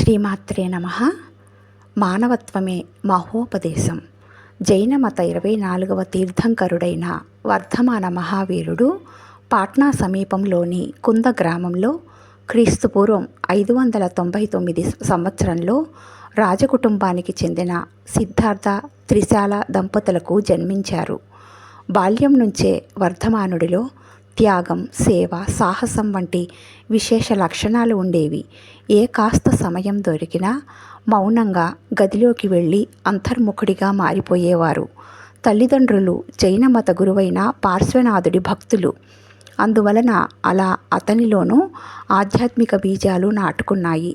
శ్రీమాత్రే నమః. మానవత్వమే మహోపదేశం. జైనమత 24వ తీర్థంకరుడైన వర్ధమాన మహావీరుడు పాట్నా సమీపంలోని కుంద గ్రామంలో క్రీస్తుపూర్వం 599 సంవత్సరంలో రాజకుటుంబానికి చెందిన సిద్ధార్థ త్రిశాల దంపతులకు జన్మించారు. బాల్యం నుంచే వర్ధమానుడిలో త్యాగం, సేవ, సాహసం వంటి విశేష లక్షణాలు ఉండేవి. ఏ కాస్త సమయం దొరికినా మౌనంగా గదిలోకి వెళ్ళి అంతర్ముఖుడిగా మారిపోయేవారు. తల్లిదండ్రులు జైనమత గురువైన పార్శ్వనాథుడి భక్తులు. అందువలన అలా అతనిలోనూ ఆధ్యాత్మిక బీజాలు నాటుకున్నాయి.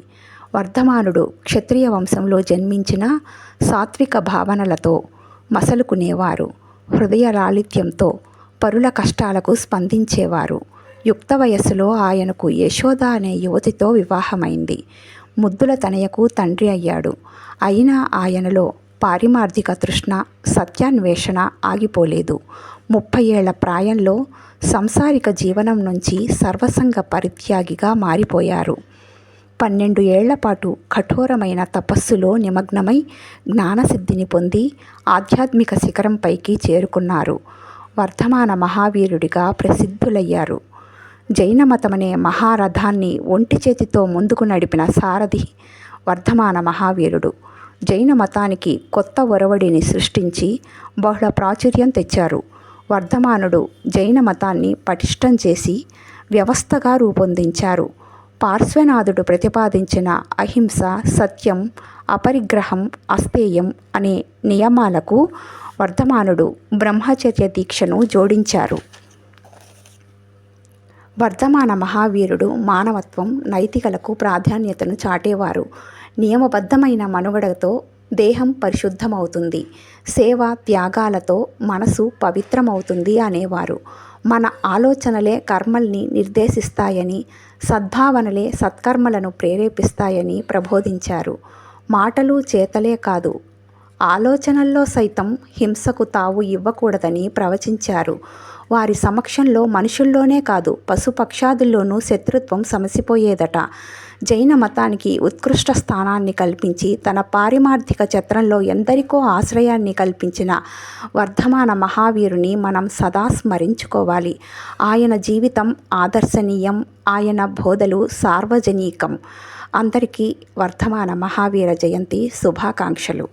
వర్ధమానుడు క్షత్రియ వంశంలో జన్మించిన సాత్విక భావనలతో మసలుకునేవారు. హృదయ లాలిత్యంతో పరుల కష్టాలకు స్పందించేవారు. యుక్త వయస్సులో ఆయనకు యశోద అనే యువతితో వివాహమైంది. ముద్దుల తనయకు తండ్రి అయ్యాడు. అయినా ఆయనలో పారిమార్థిక తృష్ణ, సత్యాన్వేషణ ఆగిపోలేదు. 30 ఏళ్ల ప్రాయంలో సంసారిక జీవనం నుంచి సర్వసంగ పరిత్యాగిగా మారిపోయారు. 12 ఏళ్ల పాటు కఠోరమైన తపస్సులో నిమగ్నమై జ్ఞానసిద్ధిని పొంది ఆధ్యాత్మిక శిఖరంపైకి చేరుకున్నారు. వర్ధమాన మహావీరుడిగా ప్రసిద్ధులయ్యారు. జైనమతమనే మహారథాన్ని ఒంటి చేతితో ముందుకు నడిపిన సారథి వర్ధమాన మహావీరుడు. జైన మతానికి కొత్త ఒరవడిని సృష్టించి బహుళ ప్రాచుర్యం తెచ్చారు. వర్ధమానుడు జైన మతాన్ని పటిష్టం చేసి వ్యవస్థగా రూపొందించారు. పార్శ్వనాథుడు ప్రతిపాదించిన అహింస, సత్యం, అపరిగ్రహం, అస్తేయం అనే నియమాలకు వర్ధమానుడు బ్రహ్మచర్య దీక్షను జోడించారు. వర్ధమాన మహావీరుడు మానవత్వం, నైతికలకు ప్రాధాన్యతను చాటేవారు. నియమబద్ధమైన మనుగడతో దేహం పరిశుద్ధమవుతుంది, సేవ త్యాగాలతో మనసు పవిత్రమవుతుంది అనేవారు. మన ఆలోచనలే కర్మల్ని నిర్దేశిస్తాయని, సద్భావనలే సత్కర్మలను ప్రేరేపిస్తాయని ప్రబోధించారు. మాటలు చేతలే కాదు, ఆలోచనల్లో సైతం హింసకు తావు ఇవ్వకూడదని ప్రవచించారు. వారి సమక్షంలో మనుషుల్లోనే కాదు పశుపక్షాదుల్లోనూ శత్రుత్వం సమసిపోయేదట. జైన మతానికి ఉత్కృష్ట స్థానాన్ని కల్పించి తన పారిమార్థిక ఛత్రంలో ఎందరికో ఆశ్రయాన్ని కల్పించిన వర్ధమాన మహావీరుని మనం సదా స్మరించుకోవాలి. ఆయన జీవితం ఆదర్శనీయం, ఆయన బోధలు సార్వజనీకం. అందరికీ వర్ధమాన మహావీర జయంతి శుభాకాంక్షలు.